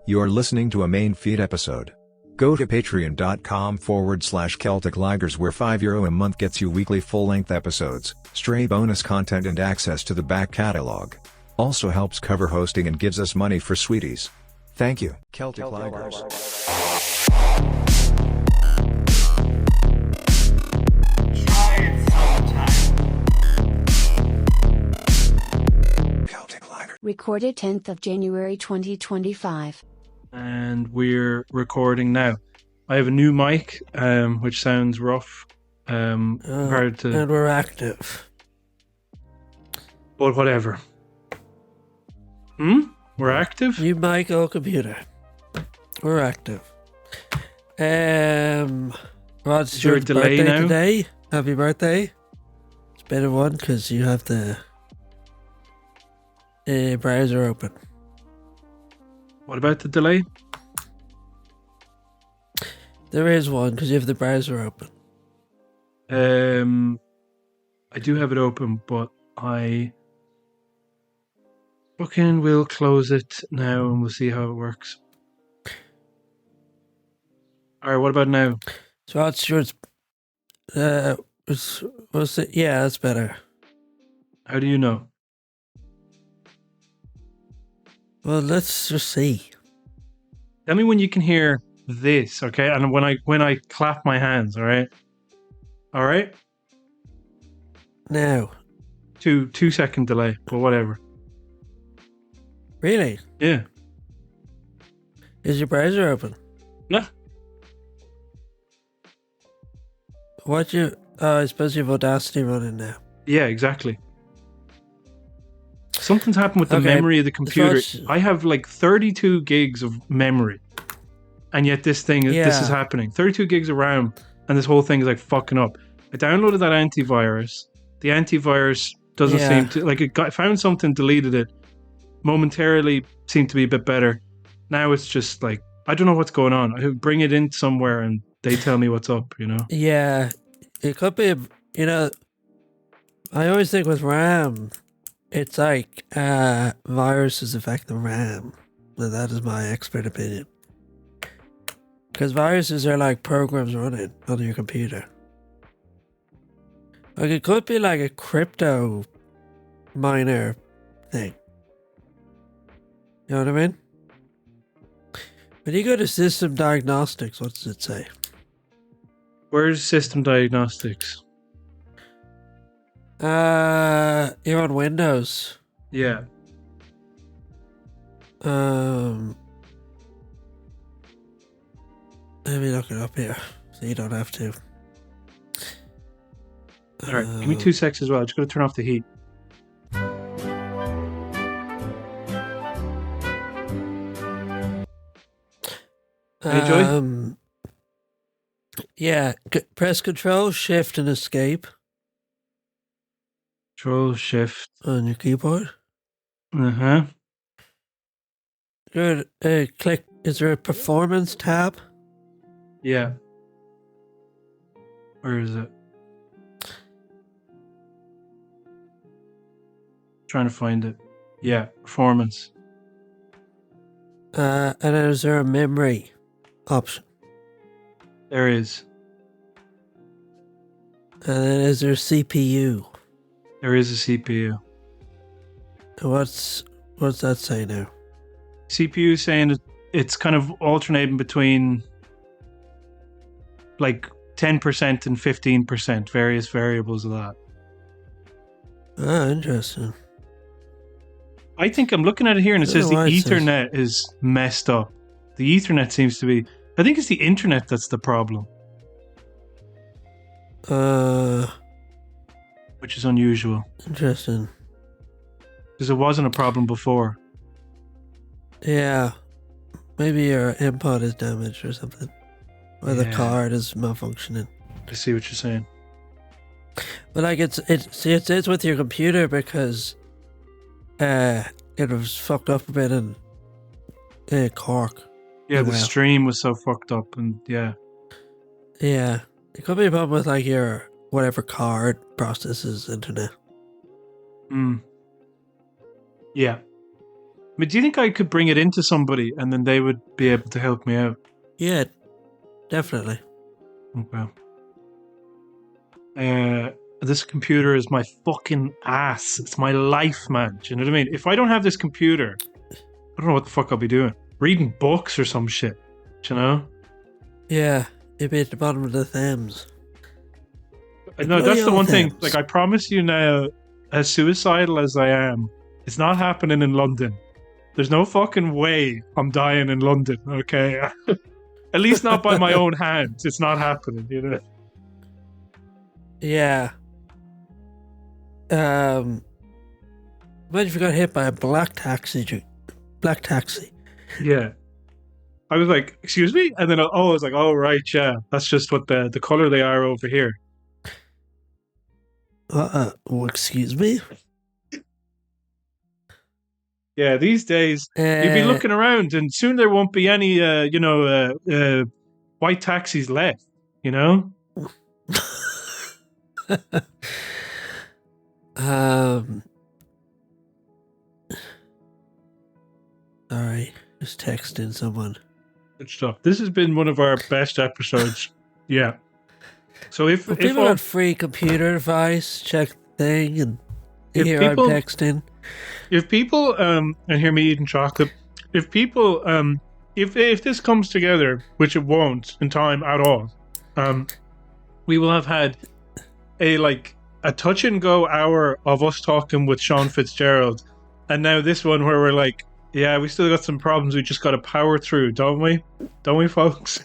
You're listening to a main feed episode. Go to patreon.com/Celtic Ligers where €5 a month gets you weekly full-length episodes, stray bonus content and access to the back catalog. Also helps cover hosting and gives us money for sweeties. Thank you. Celtic Ligers. Recorded 10th of January 2025. And we're recording now. I have a new mic, which sounds rough. Hard to... And we're active. But whatever. We're active? New mic, old computer. We're active. Rod's Is your delay birthday now? today. Happy birthday. It's a better one because you have the browser open. What about the delay? There is one because you have the browser open. I do have it open, but I fucking will close it now and we'll see how it works. Alright, what about now? So what's yours? What's it? Yeah, that's better. How do you know? Well, let's just see. Tell me when you can hear this, okay? And when I clap my hands, alright? Alright? Now. 2 second delay, but whatever. Really? Yeah. Is your browser open? No. I suppose you have Audacity running now. Yeah, exactly. Something's happened with the memory of the computer. I have like 32 gigs of memory. And yet this is happening. 32 gigs of RAM and this whole thing is like fucking up. I downloaded that antivirus. The antivirus doesn't seem to... Like, found something, deleted it. Momentarily seemed to be a bit better. Now it's just like... I don't know what's going on. I bring it in somewhere and they tell me what's up, you know? Yeah. It could be... I always think with RAM... It's like viruses affect the RAM. Well, that is my expert opinion. Because viruses are like programs running on your computer. Like it could be like a crypto miner thing. You know what I mean? When you go to system diagnostics, what does it say? Where's system diagnostics? You're on Windows. Yeah. Let me look it up here so you don't have to. Alright, give me 2 seconds as well. I'm just going to turn off the heat. Hey, Joy? Yeah, press Control, Shift, and Escape. Control Shift on your keyboard. Good. Click. Is there a Performance tab? Yeah. Where is it? Trying to find it. Yeah, Performance. And then is there a memory option? There is. And then is there CPU? There is a CPU. What's that say now? CPU saying it's kind of alternating between like 10% and 15%, various variables of that. Ah, interesting. I think I'm looking at it here and it says the Ethernet is messed up. The Ethernet seems to be... I think it's the internet that's the problem. Which is unusual. Interesting. Because it wasn't a problem before. Yeah. Maybe your input is damaged or something. Or the card is malfunctioning. I see what you're saying. But like it is with your computer because it was fucked up a bit in Cork. Yeah, the stream was so fucked up and yeah. Yeah. It could be a problem with like your whatever card processes internet. Yeah. But do you think I could bring it into somebody and then they would be able to help me out? Yeah, definitely. Okay. This computer is my fucking ass. It's my life, man. Do you know what I mean? If I don't have this computer, I don't know what the fuck I'll be doing. Reading books or some shit. Do you know? Yeah, it'd be at the bottom of the Thames. No, that's the one thing. Like, I promise you now, as suicidal as I am, it's not happening in London. There's no fucking way I'm dying in London, okay? At least not by my own hands. It's not happening, you know? Yeah. Imagine if you got hit by a black taxi. Yeah. I was like, excuse me? And then I was like, oh, right, yeah. That's just what the colour they are over here. Excuse me? Yeah, these days, you'd be looking around and soon there won't be any, white taxis left, you know? Sorry, just texting someone. Good stuff. This has been one of our best episodes. Yeah. So if people got free computer advice, check the thing, and here I'm texting. If people and hear me eating chocolate, if people if this comes together, which it won't in time at all, we will have had a touch and go hour of us talking with Sean Fitzgerald, and now this one where we're like, yeah, we still got some problems we just got to power through, don't we, folks?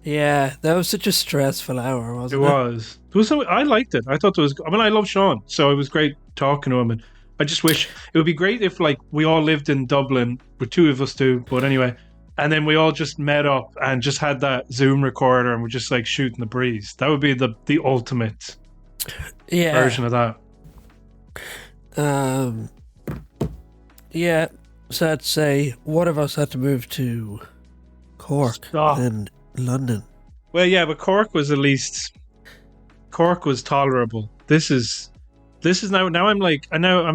Yeah, that was such a stressful hour, wasn't it? It was. I liked it. I thought it was. I mean, I love Sean, so it was great talking to him. And I just wish it would be great if, like, we all lived in Dublin, with two of us too. But anyway, and then we all just met up and just had that Zoom recorder, and we're just like shooting the breeze. That would be the ultimate version of that. Yeah. So I'd say one of us had to move to Cork and London. Well, yeah, but Cork was tolerable. This is now I'm like,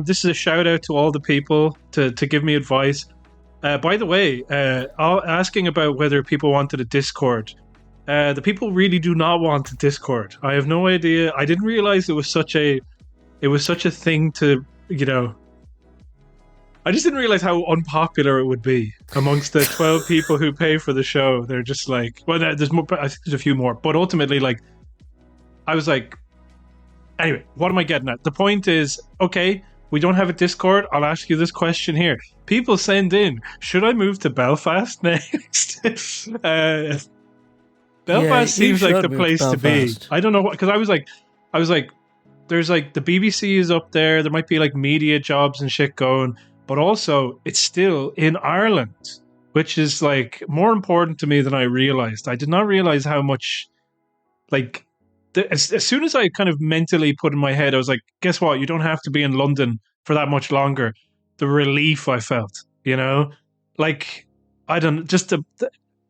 this is a shout out to all the people to give me advice. By the way, asking about whether people wanted a Discord. The people really do not want a Discord. I have no idea. I didn't realize it was such a thing to, you know. I just didn't realize how unpopular it would be amongst the 12 people who pay for the show. They're just like, well, there's more. I think there's a few more, but ultimately, like, I was like, anyway, what am I getting at? The point is, okay, we don't have a Discord. I'll ask you this question here. People send in, should I move to Belfast next? Belfast seems like the place to be. I don't know, because I was like, there's like the BBC is up there. There might be like media jobs and shit going. But also, it's still in Ireland, which is like more important to me than I realized. I did not realize how much, like, as soon as I kind of mentally put in my head, I was like, guess what? You don't have to be in London for that much longer. The relief I felt, you know? Like, I don't, just the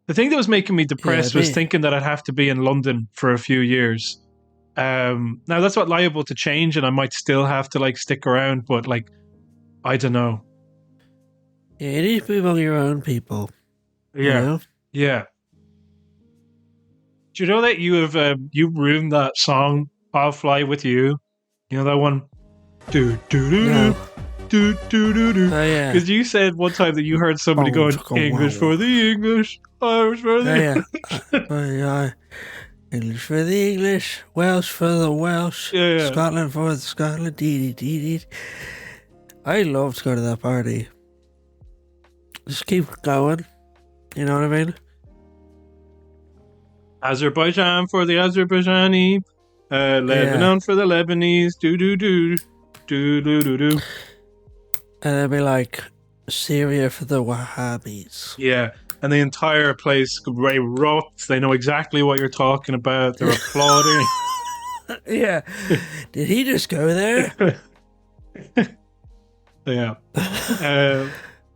thing that was making me depressed was thinking that I'd have to be in London for a few years. Now, that's not liable to change, and I might still have to, like, stick around, but, like, I don't know. Yeah, you need to be among your own people. Yeah, you know? Yeah. Do you know that you have you ruined that song "I'll Fly with You"? You know that one? Do do do No. do do do do. Oh yeah. Because you said one time that you heard somebody going English for the English, Irish for the English. English for the English, Welsh for the Welsh, Scotland for the Scotland. Dee dee. I love to go to that party. Just keep going. You know what I mean? Azerbaijan for the Azerbaijani, Lebanon for the Lebanese. Do do do do do do do. And it'd be like Syria for the Wahhabis. Yeah, and the entire place erupts. They know exactly what you're talking about. They're applauding. Yeah. Did he just go there? Yeah.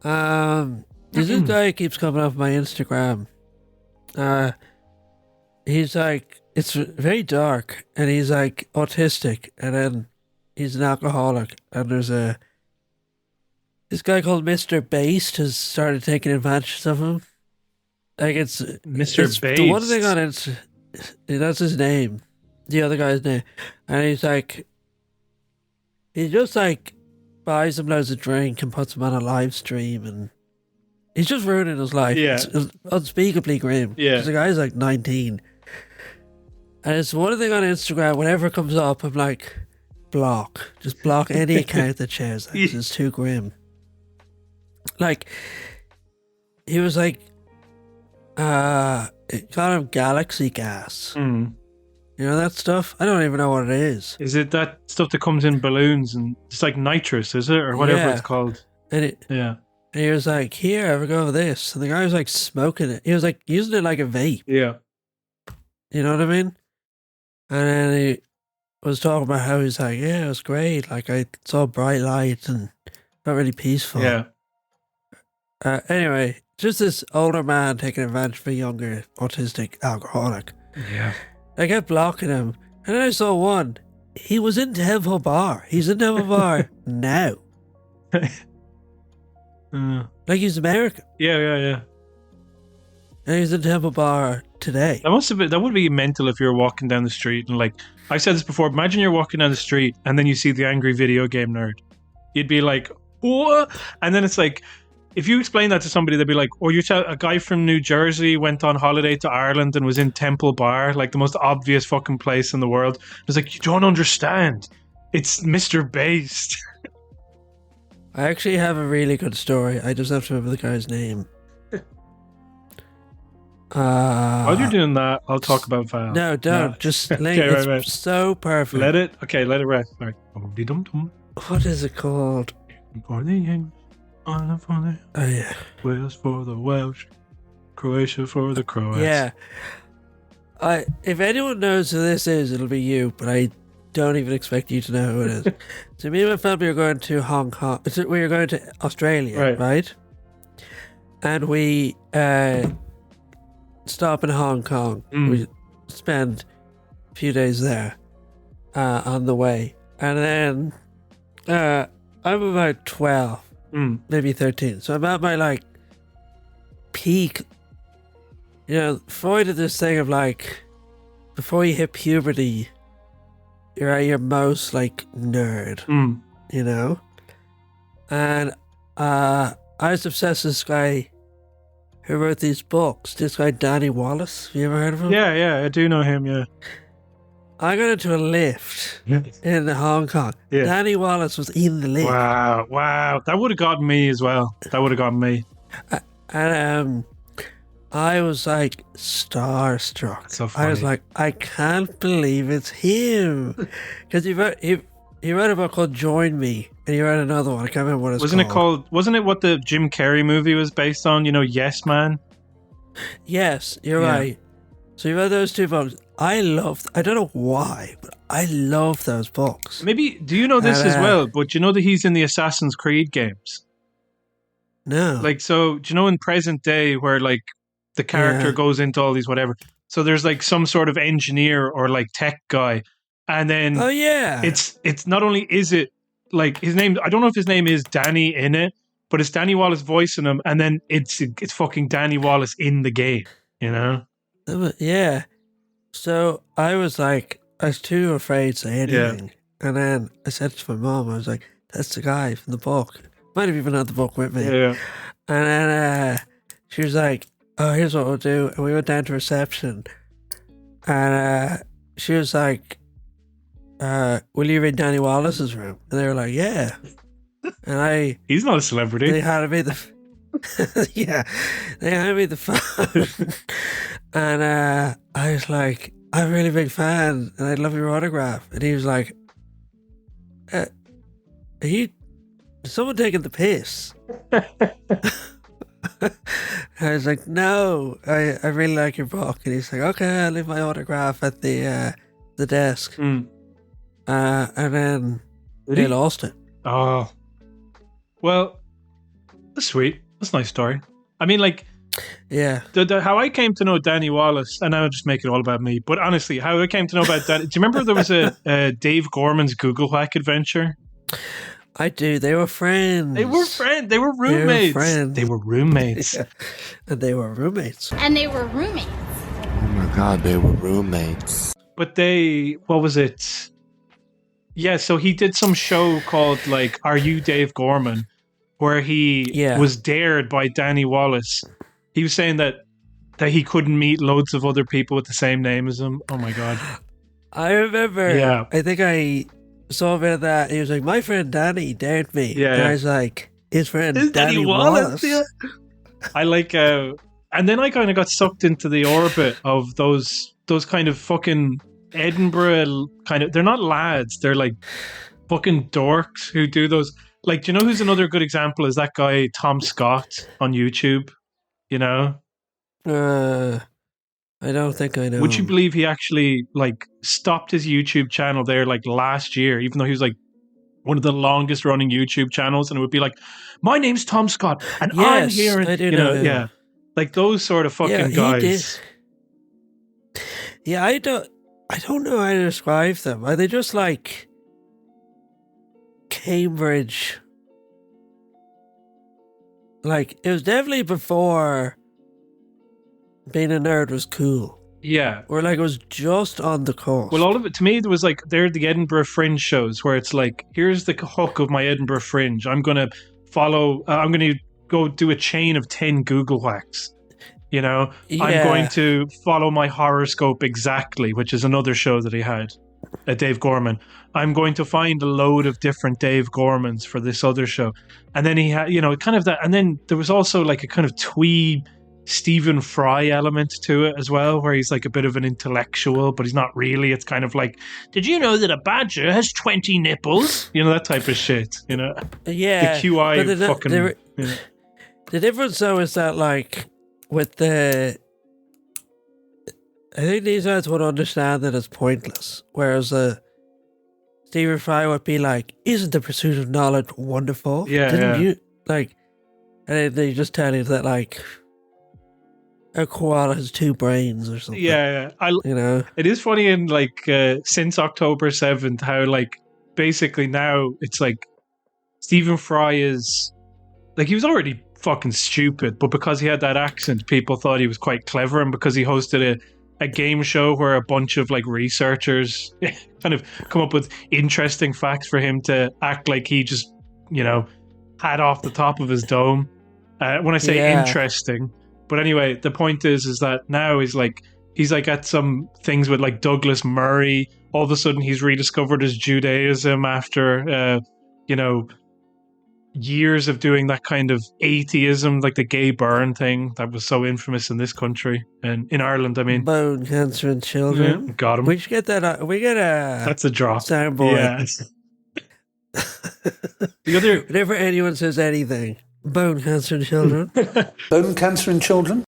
There's this guy who keeps coming up my Instagram. He's like, it's very dark, and he's like autistic, and then he's an alcoholic, and there's a This guy called Mr. Based has started taking advantage of him. Like it's Mr. it's Based. the one thing on it. That's his name. The other guy's name, and he's like, he just like buys him loads of drink and puts him on a live stream, and he's just ruining his life. Yeah. It's unspeakably grim. Yeah. 'Cause the guy's like 19, and it's one thing on Instagram. Whenever it comes up, I'm like, block. Just block any account that shares that. 'Cause it's too grim. Like, he was like, it got him galaxy gas. Mm. You know that stuff? I don't even know what it is. Is it that stuff that comes in balloons and it's like nitrous, is it? Or whatever Yeah. it's called. And he was like, here, have a go of this. And the guy was like smoking it. He was like using it like a vape. Yeah. You know what I mean? And then he was talking about how he's like, yeah, it was great. Like I saw bright lights and felt really peaceful. Yeah. Anyway, just this older man taking advantage of a younger autistic alcoholic. Yeah. I kept blocking him. And then I saw one. He was in Temple Bar. He's in Temple Bar now. Like he's American. Yeah. And he's in Temple Bar today. That would be mental if you were walking down the street and like, I've said this before, imagine you're walking down the street and then you see the angry video game nerd. You'd be like, what? And then it's like, if you explain that to somebody, they'd be like, oh, a guy from New Jersey went on holiday to Ireland and was in Temple Bar, like the most obvious fucking place in the world. It's like, you don't understand. It's Mr. Based. I actually have a really good story. I just have to remember the guy's name. While you're doing that, I'll talk about Val. No, don't. No. Just link. Okay, It's right. so perfect. Let it rest. Right. Dum-dum-dum. What is it called? For the English, Ireland for the Oh, yeah. Wales for the Welsh, Croatia for the Croats. Yeah. If anyone knows who this is, it'll be you, but I don't even expect you to know who it is. So me and my family are going to Hong Kong. We are going to Australia, right? And we stop in Hong Kong. We spend a few days there on the way. And then I'm about 12, maybe 13. So I'm at my like peak. You know, Freud did this thing of like, before you hit puberty, you're at your most like nerd, you know? And I was obsessed with this guy who wrote these books. This guy, Danny Wallace. Have you ever heard of him? Yeah, I do know him, yeah. I got into a lift in Hong Kong. Yeah. Danny Wallace was in the lift. Wow. That would have gotten me as well. That would have gotten me. And I was like starstruck. So funny. I was like, I can't believe it's him. Because he wrote a book called Join Me, and he wrote another one. I can't remember what it's called. Wasn't it what the Jim Carrey movie was based on? You know, Yes Man? Yes, you're right. So he wrote those two books. I don't know why, but I love those books. Maybe, do you know this as well? But you know that he's in the Assassin's Creed games? No. Like, so, do you know in present day where like the character goes into all these whatever, so there's like some sort of engineer or like tech guy, and then it's not only is it like his name, I don't know if his name is Danny in it, but it's Danny Wallace voicing him, and then it's fucking Danny Wallace in the game, you know? Yeah. So I was too afraid to say anything. And then I said to my mom, I was like, that's the guy from the book. Might have even had the book with me. Yeah. And then she was like, oh, here's what we'll do. And we went down to reception. And she was like, will you read Danny Wallace's room? And they were like, yeah. And he's not a celebrity. They had me they handed me the phone. And I was like, I'm a really big fan and I'd love your autograph. And he was like, are you someone taking the piss? I was like, no, I really like your book. And he's like, okay, I'll leave my autograph at the desk. And then they lost it. Oh, well, that's sweet. That's a nice story. I mean, like, yeah. How I came to know Danny Wallace, and I'll just make it all about me, but honestly, how I came to know about Danny, do you remember there was a Dave Gorman's Google Whack adventure? I do. They were friends. They were friends. They were roommates. They were roommates. Yeah. And they were roommates. Oh my God, they were roommates. But what was it? Yeah, so he did some show called like Are You Dave Gorman, where he was dared by Danny Wallace. He was saying that he couldn't meet loads of other people with the same name as him. Oh my God. I remember. Yeah. I think I saw a bit of that. He was like, my friend Danny dared me. Yeah. And I was like, his friend Danny Wallace. Yeah. I like, and then I kind of got sucked into the orbit of those kind of fucking Edinburgh kind of, they're not lads, they're like fucking dorks who do those. Like, do you know who's another good example is that guy Tom Scott on YouTube, you know? I don't think I know. Would you believe he actually like stopped his YouTube channel there like last year, even though he was like one of the longest running YouTube channels, and it would be like, my name's Tom Scott and I'm here, and, I do know him. Yeah, like those sort of fucking guys. Yeah, I don't know how to describe them. Are they just like Cambridge? Like, it was definitely before being a nerd was cool. Yeah. Or like it was just on the course. Well, all of it, to me, there was like, they're the Edinburgh Fringe shows where it's like, here's the hook of my Edinburgh Fringe. I'm going to follow, I'm going to go do a chain of 10 Google whacks. You know, I'm going to follow my horoscope exactly, which is another show that he had, Dave Gorman. I'm going to find a load of different Dave Gormans for this other show. And then he had, you know, kind of that. And then there was also like a kind of twee Stephen Fry element to it as well, where he's like a bit of an intellectual, but he's not really. It's kind of like, did you know that a badger has 20 nipples? You know, that type of shit, you know? Yeah. The QI fucking... you know. The difference though is that like, with I think these guys would understand that it's pointless, whereas Stephen Fry would be like, "Isn't the pursuit of knowledge wonderful? Didn't you like?" And then they just tell you that like a koala has 2 brains or something. Yeah, you know, it is funny in like since October 7th how like basically now it's like Stephen Fry is like, he was already fucking stupid, but because he had that accent, people thought he was quite clever, and because he hosted a game show where a bunch of like researchers kind of come up with interesting facts for him to act like he just, you know, had off the top of his dome. When I say interesting, but anyway, the point is that now he's like at some things with like Douglas Murray. All of a sudden, he's rediscovered his Judaism after, you know, years of doing that kind of atheism, like the gay burn thing that was so infamous in this country and in Ireland. I mean, bone cancer in children. Yeah, got him. We should get that. We get a. That's a drop. Soundboard. Yes. The other, whenever anyone says anything, bone cancer in children. Bone cancer in children.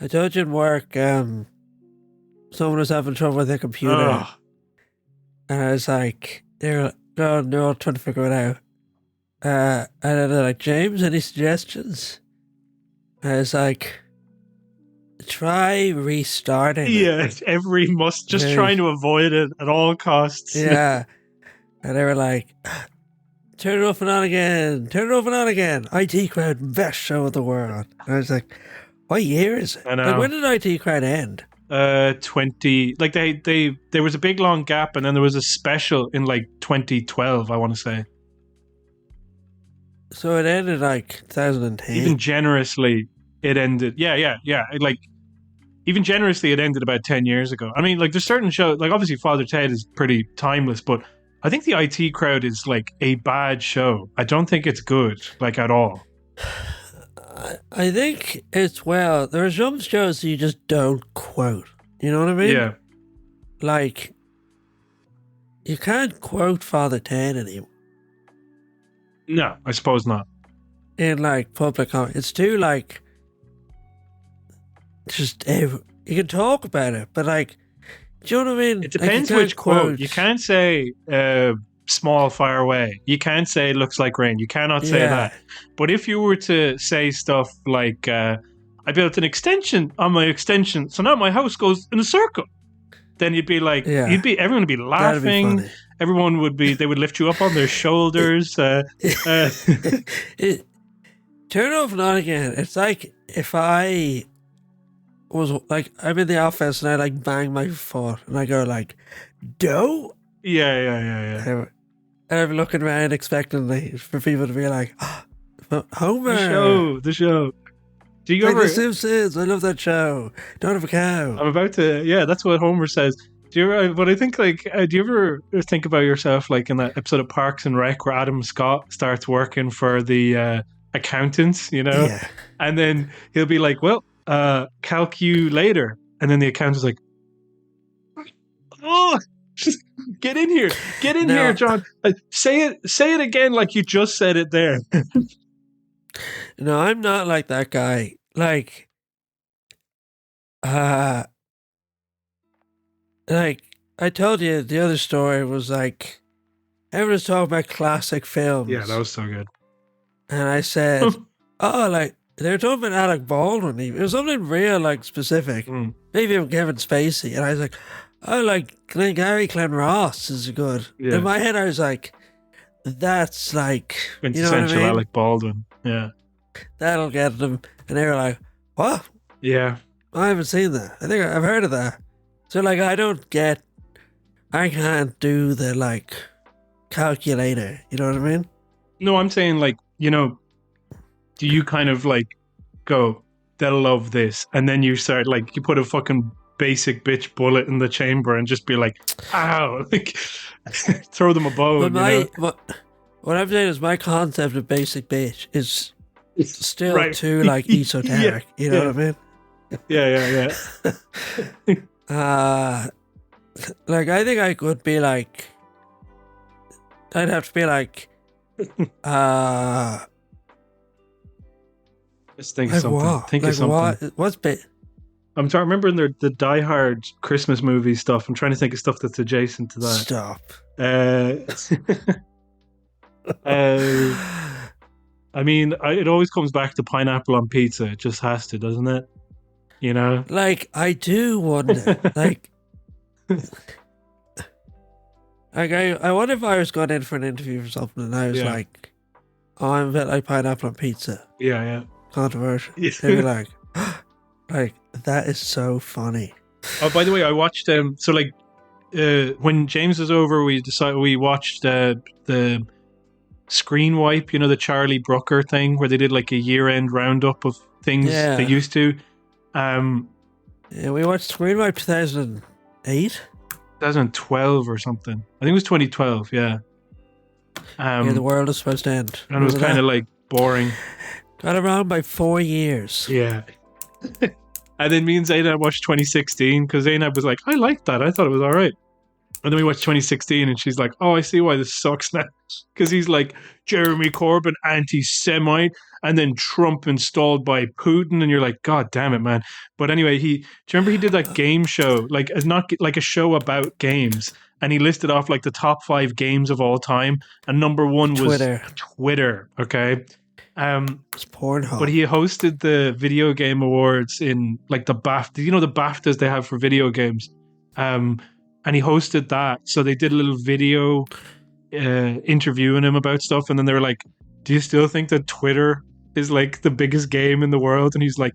I told you in work, someone was having trouble with their computer, and I was like, they're all trying to figure it out. And then they're like, James, any suggestions? And I was like, try restarting. Yeah, just trying to avoid it at all costs. Yeah. And they were like, turn it off and on again. Turn it off and on again. IT Crowd, best show of the world. And I was like, what year is it? I know. Like, when did IT Crowd end? 20, like there was a big long gap, and then there was a special in like 2012, I want to say. So it ended like 2010. Even generously, it ended. Yeah. Like, even generously, it ended about 10 years ago. I mean, like, there's certain shows, like, obviously, Father Ted is pretty timeless, but I think the IT Crowd is like a bad show. I don't think it's good, like, at all. I think it's, well, there are some shows that you just don't quote. You know what I mean? Yeah. Like, you can't quote Father Ted anymore. No, I suppose not. In like public comment, it's too like just you can talk about it, but like, do you know what I mean? It depends which quote. You can't say small fire away. You can't say looks like rain. You cannot say that. But if you were to say stuff like I built an extension on my extension, so now my house goes in a circle, then you'd be like, everyone would be laughing. everyone would be, they would lift you up on their shoulders. Turn off and on again. It's like if I was like, I'm in the office and I like bang my foot and I go like, "Dough." Yeah. And I'm looking around expectantly for people to be like, oh, Homer. The show. Do you like ever? The Simpsons. I love that show. Don't have a cow. I'm about to. Yeah, that's what Homer says. Do you ever? But I think like, do you ever think about yourself like in that episode of Parks and Rec where Adam Scott starts working for the accountants, you know, and then he'll be like, "Well, calculator," and then the accountant's like, "Oh, just get in here, here, John. Say it again, like you just said it there." No, I'm not like that guy. Like I told you, the other story was like, everyone's talking about classic films. Yeah, that was so good. And I said, oh, like, they were talking about Alec Baldwin. It was something real, like, specific. Maybe even Kevin Spacey. And I was like, oh, like, Glengarry Glen Ross is good. Yeah. In my head, I was like, that's like, quintessential, you know what I mean? Alec Baldwin. Yeah. That'll get them. And they were like, what? Yeah. I haven't seen that. I think I've heard of that. So, like, I can't do the, like, calculator. You know what I mean? No, I'm saying, like, you know, do you kind of, like, go, they'll love this, and then you start, like, you put a fucking basic bitch bullet in the chamber and just be like, ow, like, throw them a bone, what I'm saying is my concept of basic bitch is still too, like, esoteric. You know what I mean? Yeah. Like, I think I could be like, I'd have to be like, let's think of like something. what? Think like of something. What's bit? I'm trying. Remember in the Die Hard Christmas movie stuff. I'm trying to think of stuff that's adjacent to that. Stop. I mean, it always comes back to pineapple on pizza. It just has to, doesn't it? You know. Like, I do wonder. Like I wonder if I was going in for an interview or something and I was like, oh, I'm a bit like pineapple on pizza. Yeah. Controversial. Yeah. They'd be like, like, that is so funny. Oh, by the way, I watched so like when James was over, we watched the Screen Wipe, you know, the Charlie Brooker thing where they did like a year-end roundup of things they used to. Yeah, we watched Screen Wipe 2008? 2012 or something. I think it was 2012, yeah. The world is supposed to end. And it was kind of like boring. Got around by 4 years. Yeah. And then me and Zainab watched 2016 because Zainab was like, I liked that. I thought it was all right. And then we watched 2016 and she's like, oh, I see why this sucks now. Because he's like Jeremy Corbyn, anti-Semite, and then Trump installed by Putin. And you're like, God damn it, man. But anyway, do you remember he did that game show? Like, it's not like a show about games. And he listed off like the top 5 games of all time. And number 1 was Twitter. Okay. It's Pornhub. But he hosted the video game awards in like the BAFTA. You know, the BAFTAs they have for video games. And he hosted that. So they did a little video interviewing him about stuff. And then they were like, do you still think that Twitter is like the biggest game in the world? And he's like,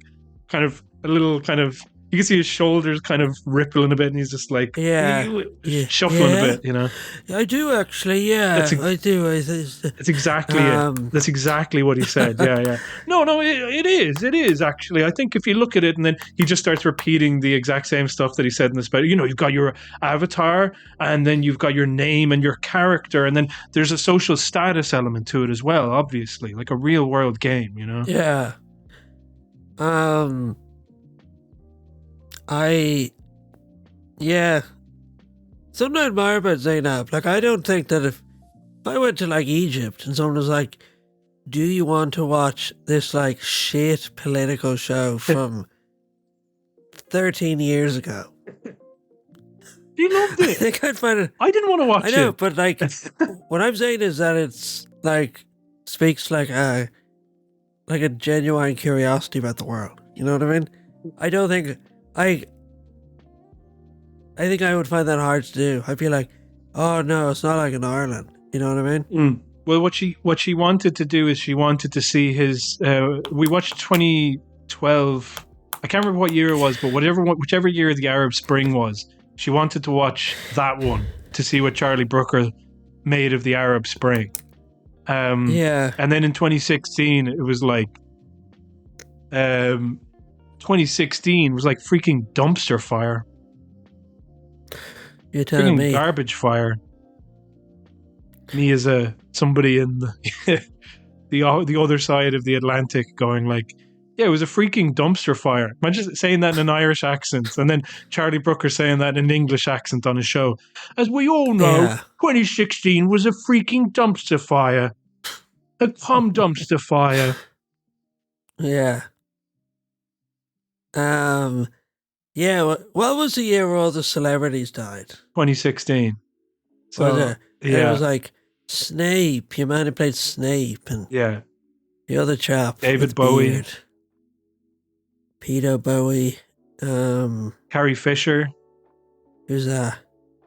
kind of a little kind of, you can see his shoulders kind of rippling a bit. And he's just like, shuffling a bit, you know? I do actually, I do. It's exactly it. That's exactly what he said. Yeah. No, it is actually. I think if you look at it and then he just starts repeating the exact same stuff that he said in the special, you know, you've got your avatar and then you've got your name and your character and then there's a social status element to it as well, obviously, like a real world game, you know? Yeah. Something I admire about Zainab, like, I don't think that if I went to like Egypt and someone was like, do you want to watch this like shit political show from 13 years ago? You loved it. I think I'd find it. I didn't want to watch it. I know, but like, what I'm saying is that it's like, speaks like a genuine curiosity about the world. You know what I mean? I don't think, I think I would find that hard to do. I'd be like, Oh no, it's not like in Ireland. You know what I mean? Well, what she wanted to do is she wanted to see his. We watched 2012. I can't remember what year it was, but whichever year the Arab Spring was, she wanted to watch that one to see what Charlie Brooker made of the Arab Spring. Yeah. And then in 2016, it was like 2016 was like freaking dumpster fire. You're telling me. Garbage fire. Me as somebody in the other side of the Atlantic going like, yeah, it was a freaking dumpster fire. Imagine saying that in an Irish accent and then Charlie Brooker saying that in an English accent on a show. As we all know, 2016 was a freaking dumpster fire. A dumpster fire. Yeah. Yeah, what was the year where all the celebrities died? 2016. So, it was like Snape, your man who played Snape, and the other chap, David Bowie, beard. Peter Bowie, Carrie Fisher. Who's that?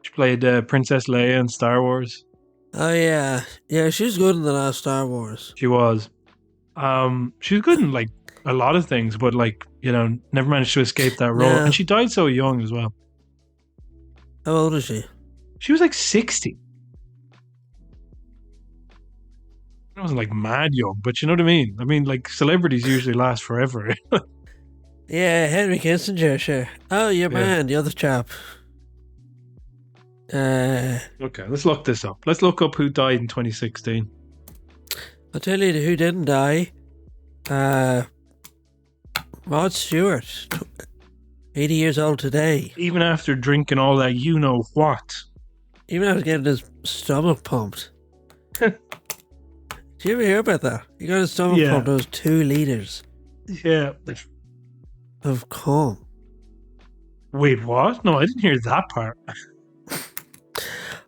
She played Princess Leia in Star Wars. Oh yeah, she was good in the last Star Wars. She was. She was good in like a lot of things, but like, you know, never managed to escape that role. And she died so young as well. How old is she? She was like 60. I wasn't like mad young, but you know what I mean? I mean, like, celebrities usually last forever. Yeah, Henry Kissinger, sure. Oh, your man, the other chap. Okay, let's look this up. Let's look up who died in 2016. I'll tell you who didn't die. Rod Stewart, 80 years old today. Even after drinking all that you-know-what. Even after getting his stomach pumped. Did you ever hear about that? He got his stomach pumped. Those 2 liters. Yeah. Of cum. Wait, what? No, I didn't hear that part. I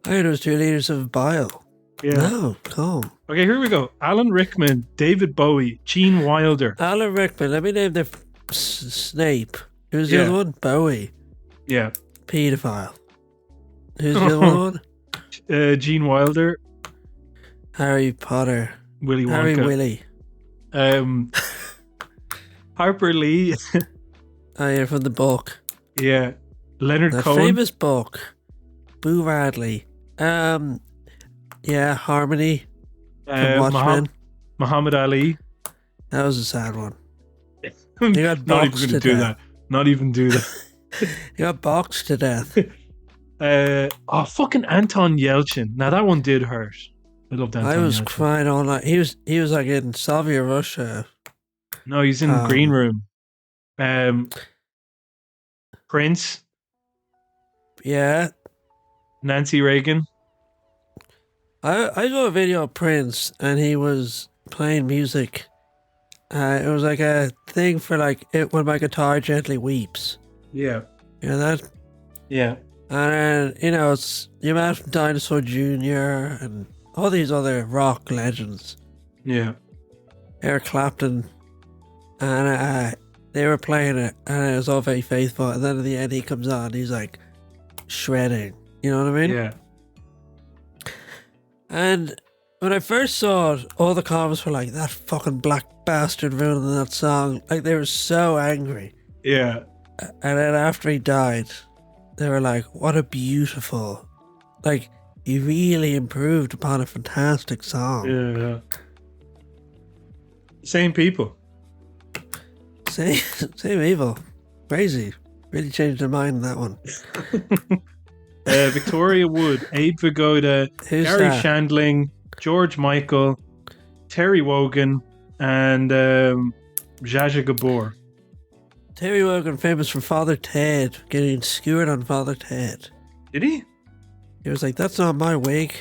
heard it was 2 liters of bile. Yeah. No, cum. Okay, here we go. Alan Rickman, David Bowie, Gene Wilder. Alan Rickman, let me name the Snape. Who's the other one? Bowie. Yeah. Paedophile. Who's the other one? Gene Wilder. Harry Potter. Willy Wonka. Harry Willy. Harper Lee. Oh, you're from the book. Yeah. Leonard The Cohen. famous book. Boo Radley. Yeah, Harmony. From Watchmen. Muhammad Ali. That was a sad one. Not He got even boxed going to to do death. that. Not even do that. He got boxed to death. Fucking Anton Yelchin. Now that one did hurt. I loved Anton I was Yelchin. crying all night. He was like in Soviet Russia. No, he's in Green Room. Prince. Yeah. Nancy Reagan. I saw a video of Prince and he was playing music. It was like a thing for like it when my guitar gently weeps. Yeah. You know that? Yeah. And you know, it's your man from Dinosaur Jr. and all these other rock legends. Yeah. Eric Clapton. And they were playing it and it was all very faithful. And then at the end he comes on, he's like shredding. You know what I mean? Yeah. And when I first saw it, all the comments were like, that fucking black bastard ruining that song. Like, they were so angry. Yeah. And then after he died, they were like, what a beautiful... Like, he really improved upon a fantastic song. Yeah. Same people. Same evil. Crazy. Really changed their mind on that one. Victoria Wood, Abe Vigoda, Who's Gary that? Shandling, George Michael, Terry Wogan, and Zsa Gabor. Terry Wogan, famous for Father Ted, getting skewered on Father Ted. Did he? He was like, that's not my wig.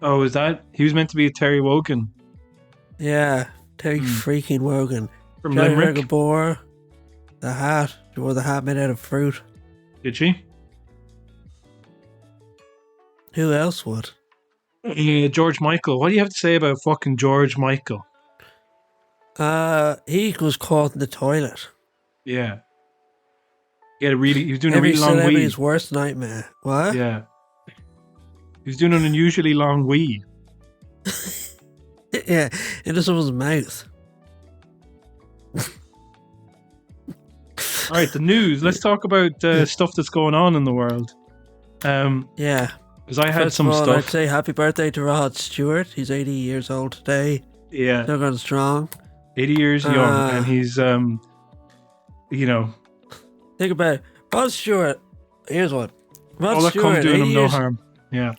Oh, is that? He was meant to be a Terry Wogan. Yeah, Terry freaking Wogan. From Zsa Limerick. Gabor, the hat. She wore the hat made out of fruit. Did she? Who else would? George Michael. What do you have to say about fucking George Michael? He was caught in the toilet. Yeah. He was doing a Every really long wee. celebrity's worst nightmare. What? Yeah. He was doing an unusually long wee. Yeah, into someone's mouth. All right, the news. Let's talk about stuff that's going on in the world. Yeah. Because I had First some of all, stuff. I'd say happy birthday to Rod Stewart. He's 80 years old today. Yeah. Still going strong. 80 years young, and he's, you know. Think about it. Rod Stewart. Here's one. Rod All that Stewart, come doing 80 him no years, harm. Yeah.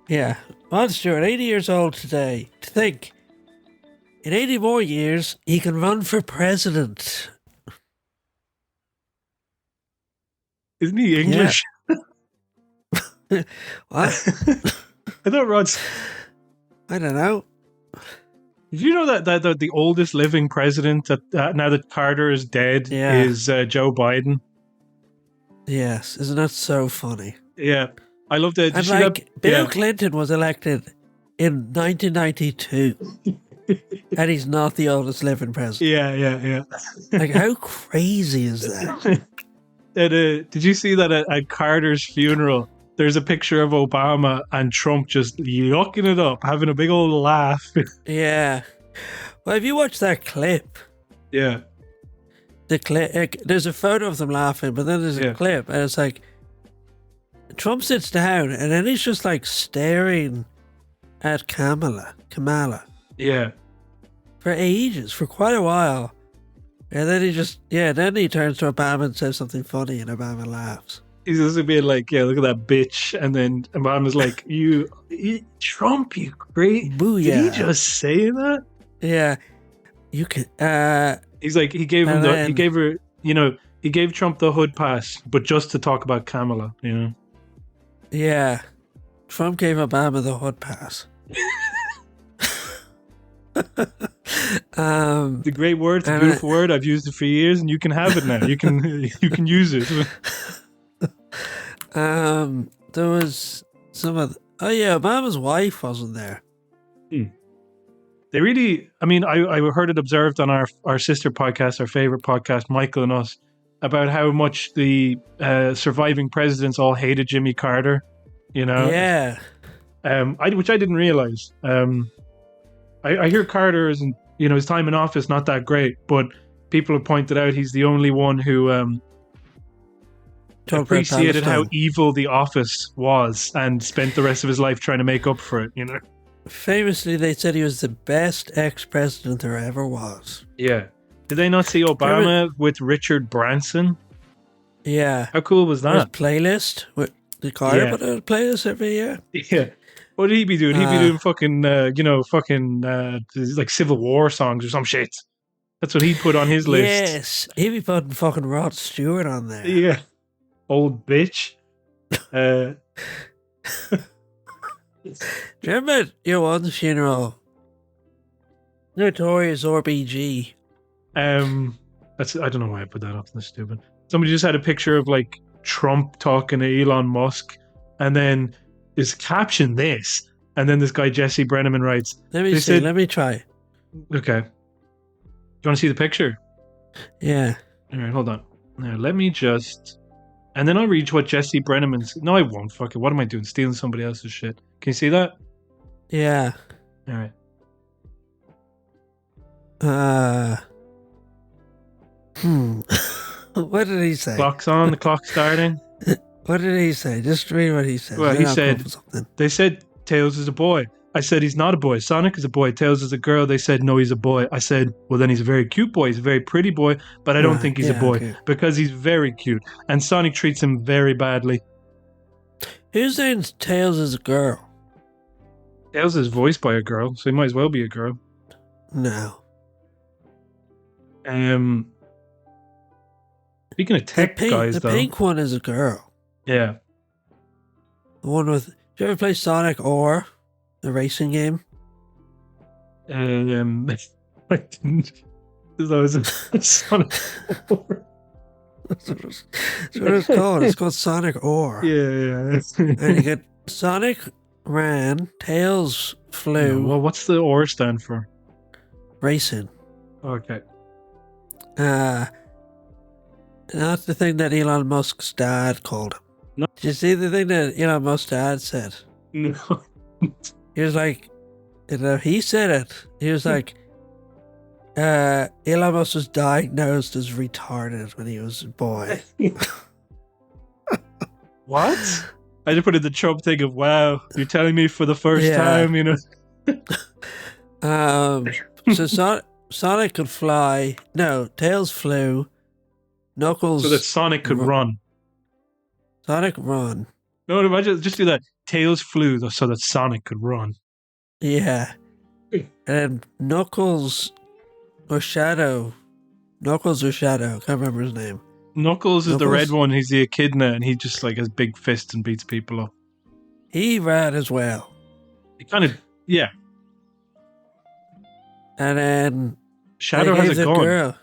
Yeah. Rod Stewart, 80 years old today. To think, in 80 more years, he can run for president. Isn't he English? What? I thought Rod's... I don't know. Did you know that the oldest living president, now that Carter is dead, is Joe Biden? Yes. Isn't that so funny? Yeah. I love that. And like, Bill Clinton was elected in 1992. And he's not the oldest living president. Yeah. Like, how crazy is that? Did you see that at Carter's funeral? There's a picture of Obama and Trump just yucking it up, having a big old laugh. Yeah. Well, if you watch that clip, Yeah. the clip, there's a photo of them laughing, but then there's a clip, and it's like Trump sits down, and then he's just like staring at Kamala, Yeah. for ages, for quite a while, and then then he turns to Obama and says something funny, and Obama laughs. He's just being like, yeah, look at that bitch. And then Obama's like, you Trump, you great. Booyah. Did he just say that? Yeah. You can, He's like, he gave Trump the hood pass, but just to talk about Kamala, you know? Yeah. Trump gave Obama the hood pass. It's a great word, it's a beautiful word. I've used it for years, and you can have it now. You can use it. There was Obama's wife wasn't there. They really, I mean, I heard it observed on our sister podcast, our favorite podcast, Michael and Us, about how much the surviving presidents all hated Jimmy Carter, you know? Yeah. Which I didn't realize. I hear Carter isn't, you know, his time in office not that great, but people have pointed out he's the only one who appreciated how evil the office was and spent the rest of his life trying to make up for it, you know? Famously, they said he was the best ex-president there ever was. Yeah. Did they not see Obama with Richard Branson? Yeah. How cool was that? His playlist with the Carter put out a playlist every year. Yeah. What did he be doing? He'd be doing fucking, like Civil War songs or some shit. That's what he put on his list. Yes. He'd be putting fucking Rod Stewart on there. Yeah. Old bitch. Do you remember your one's funeral? Notorious RBG. I don't know why I put that up. That's stupid. Somebody just had a picture of like Trump talking to Elon Musk, and then is caption this, and then this guy Jesse Brenneman writes. Let me try. Okay. Do you want to see the picture? Yeah. All right, hold on. Now let me just. And then I'll read what Jesse Brenneman's... No, I won't. Fuck it. What am I doing? Stealing somebody else's shit. Can you see that? Yeah. All right. What did he say? Clock's on. The clock's starting. What did he say? Just read what he said. Well, he said... They said Tails is a boy. I said he's not a boy. Sonic is a boy. Tails is a girl. They said no, he's a boy. I said, well, then he's a very cute boy. He's a very pretty boy, but I don't think he's a boy because he's very cute. And Sonic treats him very badly. Who's saying Tails is a girl? Tails is voiced by a girl, so he might as well be a girl. No. Speaking of tech guys, though. The pink one is a girl. Yeah. The one with... Did you ever play Sonic or... the racing game? I didn't. That was a Sonic Or. That's what it's called. It's called Sonic Or. Yeah. And you get Sonic ran, Tails flew. Well, what's the Or stand for? Racing. Okay. Not the thing that Elon Musk's dad called him. No. Did you see the thing that Elon Musk's dad said? No. He was like, he said it. He was like, Elon Musk was diagnosed as retarded when he was a boy. What? I just put in the Trump thing of, wow, you're telling me for the first time, you know? So Sonic could fly. No, Tails flew. Knuckles. So that Sonic could run. Sonic run. No, imagine, just do that. Tails flew so that Sonic could run. Yeah. And Knuckles or Shadow. Knuckles or Shadow. Can't remember his name. Knuckles is the red one. He's the echidna, and he just like has big fists and beats people up. He ran as well. He kind of, yeah. And then Shadow has a gun. Girl.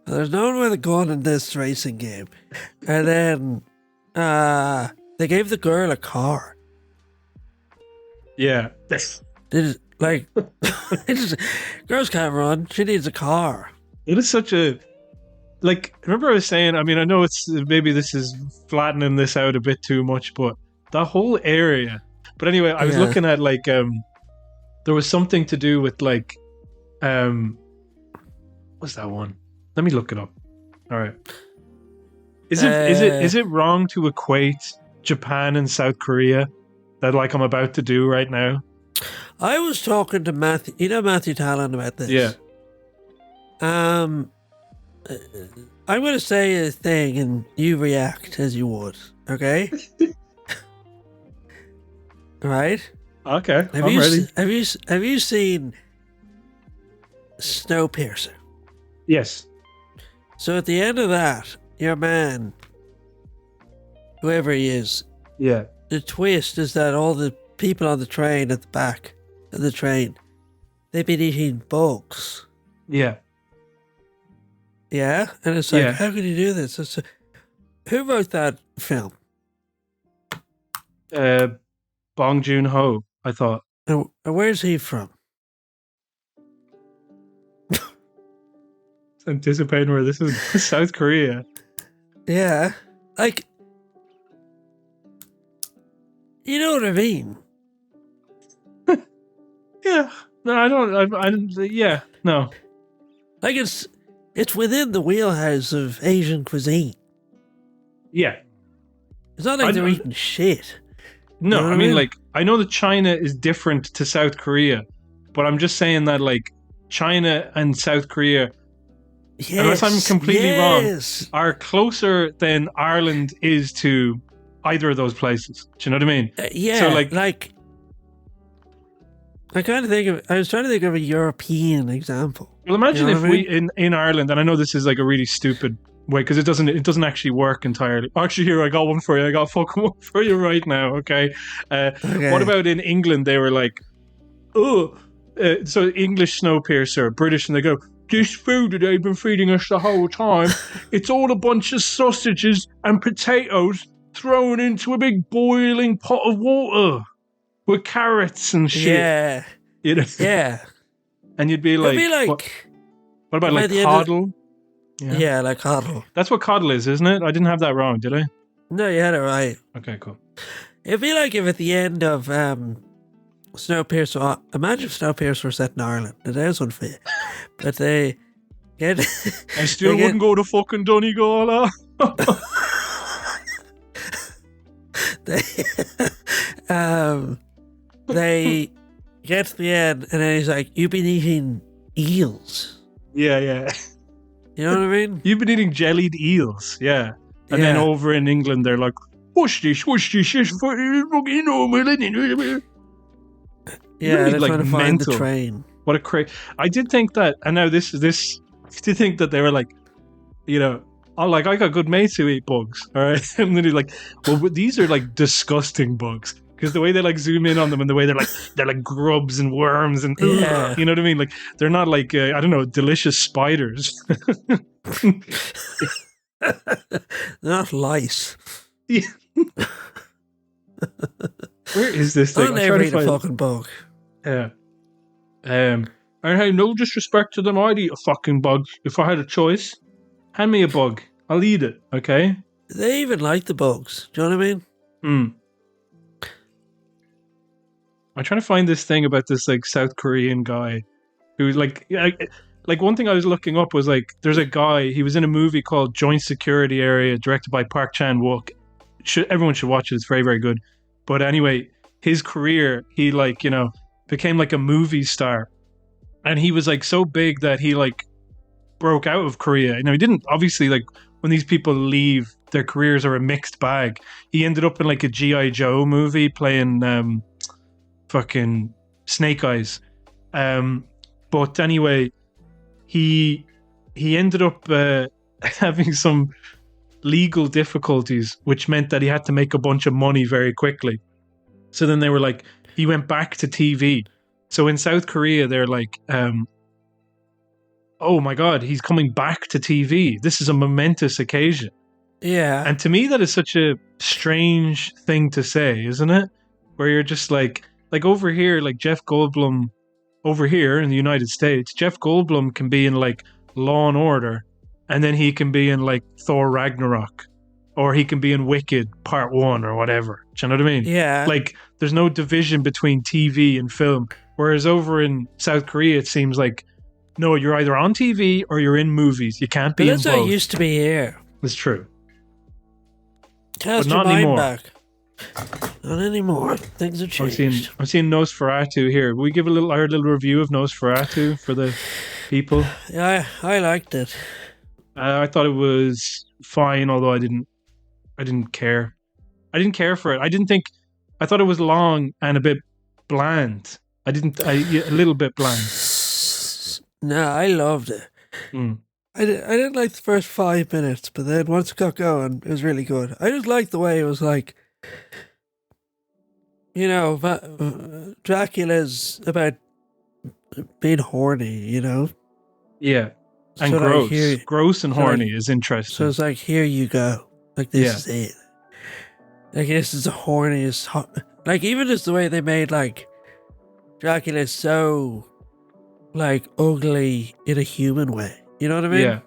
There's no one with a gun in this racing game. And then they gave the girl a car. Yeah. Girls can't run. She needs a car. It is such a, like, remember I was saying, I mean, I know it's, maybe this is flattening this out a bit too much, but that whole area. But anyway, I was looking at, like, there was something to do with, like, what's that one? Let me look it up. All right. Is it wrong to equate Japan and South Korea that, like, I'm about to do right now? I was talking to Matthew, Matthew Talon about this. Yeah. I'm going to say a thing and you react as you would, okay? Right? Okay, I'm ready. Have you seen Snowpiercer? Yes. So at the end of that, your man, whoever he is, yeah, the twist is that all the people on the train at the back of the train, they've been eating bugs. Yeah. Yeah? And it's like, how can you do this? Who wrote that film? Bong Joon-ho, I thought. And where's he from? Anticipating where this is. South Korea. Yeah. Like, you know what I mean? Yeah. No, I don't. Yeah. No. Like, it's within the wheelhouse of Asian cuisine. Yeah. It's not like they're eating shit. No, you know I mean, like, I know that China is different to South Korea, but I'm just saying that, like, China and South Korea, unless I'm completely wrong, are closer than Ireland is to either of those places. Do you know what I mean? Yeah. So, like I was trying to think of a European example. Well, imagine if we in Ireland, and I know this is like a really stupid way because it doesn't actually work entirely. Actually, here, I got one for you. I got fucking one for you right now. Okay. What about in England? They were like, so English Snowpiercer, British, and they go, this food that they've been feeding us the whole time, it's all a bunch of sausages and potatoes thrown into a big boiling pot of water with carrots and shit. Yeah. You know? Yeah. And you'd be like, what about like coddle? Yeah, like coddle. That's what coddle is, isn't it? I didn't have that wrong, did I? No, you had it right. Okay, cool. It'd be like if at the end of Snowpiercer, imagine if Snowpiercer were set in Ireland. Now, there's one for you. But they get... I still wouldn't go to fucking Donegal. They get to the end and then he's like, you've been eating eels. Yeah. You know what I mean? You've been eating jellied eels, yeah. And then over in England, they're like, whoosh this, you know, millennial. Yeah, they're trying to find the train. What a crazy... I did think that, and now this, I did think that they were like, you know, I got good mates who eat bugs, all right? And then he's like, well, these are like disgusting bugs. Because the way they like zoom in on them and the way they're like grubs and worms and you know what I mean? Like they're not like I don't know, delicious spiders. Not lice. Yeah. Where is this thing? I'll never eat a fucking bug. Yeah. And hey, no disrespect to them, I'd eat a fucking bug if I had a choice. Hand me a bug. I'll eat it, okay? They even like the bugs. Do you know what I mean? I'm trying to find this thing about this like South Korean guy who's like one thing I was looking up was like there's a guy, he was in a movie called Joint Security Area directed by Park Chan-wook. Everyone should watch it. It's very, very good. But anyway, his career, he like, you know, became like a movie star. And he was like so big that he like broke out of Korea. You know, he didn't obviously like when these people leave, their careers are a mixed bag. He ended up in like a G.I. Joe movie playing fucking Snake Eyes. But anyway, he ended up having some legal difficulties, which meant that he had to make a bunch of money very quickly. So then they were like, he went back to TV. So in South Korea, they're like, oh my God, he's coming back to TV. This is a momentous occasion. Yeah. And to me, that is such a strange thing to say, isn't it? Where you're just like over here, like Jeff Goldblum, over here in the United States, Jeff Goldblum can be in like Law and Order, and then he can be in like Thor Ragnarok, or he can be in Wicked Part 1 or whatever. Do you know what I mean? Yeah. Like there's no division between TV and film. Whereas over in South Korea, it seems like, no, you're either on TV or you're in movies. You can't be in both. That's how it used to be here. It's true. Cast But your not mind anymore. back. Not anymore. Things have changed. I'm seeing Nosferatu here. Will we give our little review of Nosferatu for the people? Yeah, I liked it. I thought it was fine, although I didn't care. I didn't care for it. I thought it was long and a bit bland. A little bit bland. No, I loved it. I didn't like the first 5 minutes, but then once it got going, it was really good. I just liked the way it was like, you know, Dracula's about being horny, you know? Yeah. And So, gross. like, Gross and so, horny like- is interesting. So it's like, here you go. Like, this is it. Like, this is the horniest. Like, even just the way they made, like, Dracula so, like, ugly in a human way. You know what I mean? Yeah.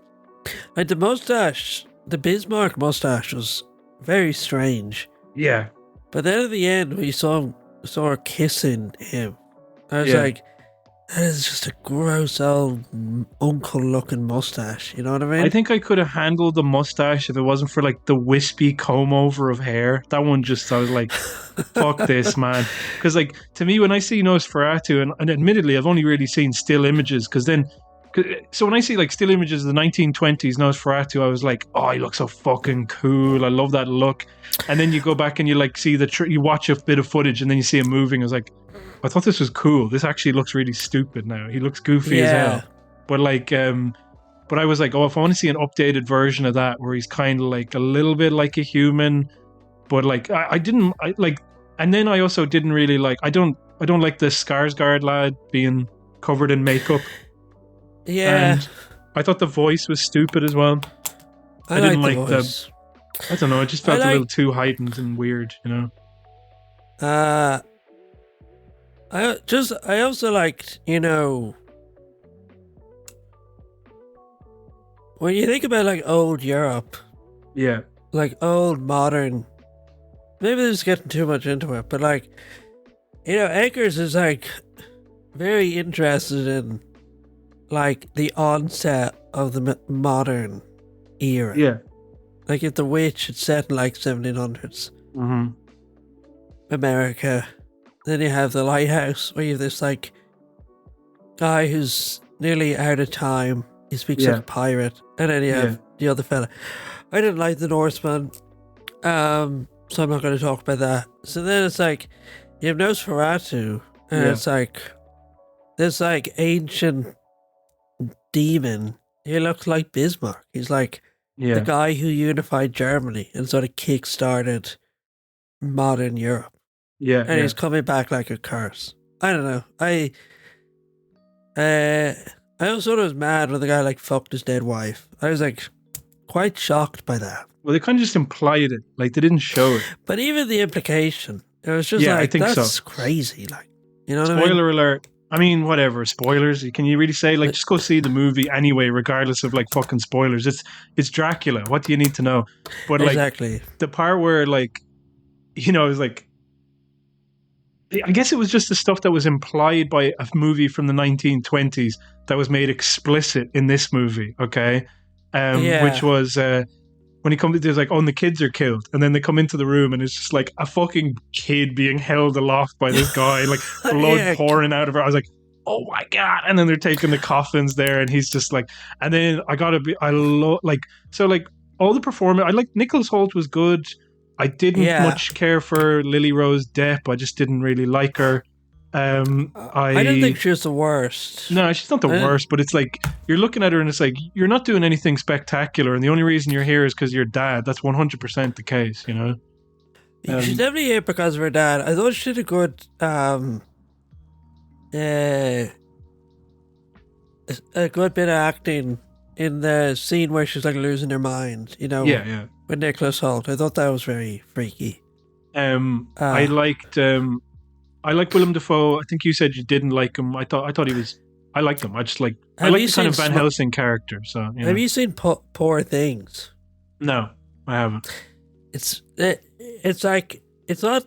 Like, the mustache, the Bismarck mustache was very strange. Yeah. But then at the end, when you saw her kissing him, I was Yeah. like, that is just a gross old uncle-looking mustache. You know what I mean? I think I could have handled the mustache if it wasn't for like the wispy comb over of hair. That one I was like, fuck this, man. Because like to me, when I see Nosferatu, and admittedly, I've only really seen still images. So when I see like still images of the 1920s Nosferatu, I was like, oh, he looks so fucking cool. I love that look. And then you go back and you like see you watch a bit of footage, and then you see him moving. I was like, I thought this was cool. This actually looks really stupid now. He looks goofy as hell. But like, but I was like, oh, if I want to see an updated version of that where he's kind of like a little bit like a human, but like and then I also didn't really like. I don't like the Skarsgård lad being covered in makeup. Yeah. And I thought the voice was stupid as well. I didn't like like the voice. I don't know. It just felt a little too heightened and weird, you know. I also liked, you know, when you think about like old Europe, Yeah. like old modern, maybe this is getting too much into it, but like, you know, Eggers is like very interested in like the onset of the modern era. Yeah. Like if The Witch had set in like 1700s Mm-hmm. America. Then you have The Lighthouse, where you have this like guy who's nearly out of time. He speaks like a pirate, and then you have the other fella. I didn't like The Norseman, so I'm not going to talk about that. So then it's like you have Nosferatu, and it's like this like ancient demon. He looks like Bismarck. He's like the guy who unified Germany and sort of kick-started modern Europe. Yeah. And he's coming back like a curse. I don't know. I also was mad when the guy like fucked his dead wife. I was like quite shocked by that. Well, they kind of just implied it. Like they didn't show it. But even the implication, it was just I like, think that's so. crazy. Like, you know what I mean? Spoiler alert. I mean, whatever. Spoilers. Can you really say, like, just go see the movie anyway, regardless of, like, fucking spoilers. It's Dracula. What do you need to know? But, like, exactly. the part where, like, you know, it was like, I guess it was just the stuff that was implied by a movie from the 1920s that was made explicit in this movie, okay? Which was when he comes, there's like, oh, and the kids are killed. And then they come into the room and it's just like a fucking kid being held aloft by this guy, like blood pouring out of her. I was like, oh my God. And then they're taking the coffins there and he's just like, and then I love, like, so like all the performance, I like Nicholas Hoult was good. I didn't much care for Lily Rose Depp. I just didn't really like her. I don't think she was the worst. No, she's not the worst, but it's like you're looking at her and it's like you're not doing anything spectacular, and the only reason you're here is because you're dad. That's 100% the case, you know. She's definitely here because of her dad. I thought she did a good, a good bit of acting in the scene where she's like losing her mind. You know, with Nicholas Hoult. I thought that was very freaky. I like Willem Dafoe. I think you said you didn't like him. I thought he was. I liked him. I like the kind of Van Helsing character. So have you seen Poor Things? No, I haven't. It's like it's not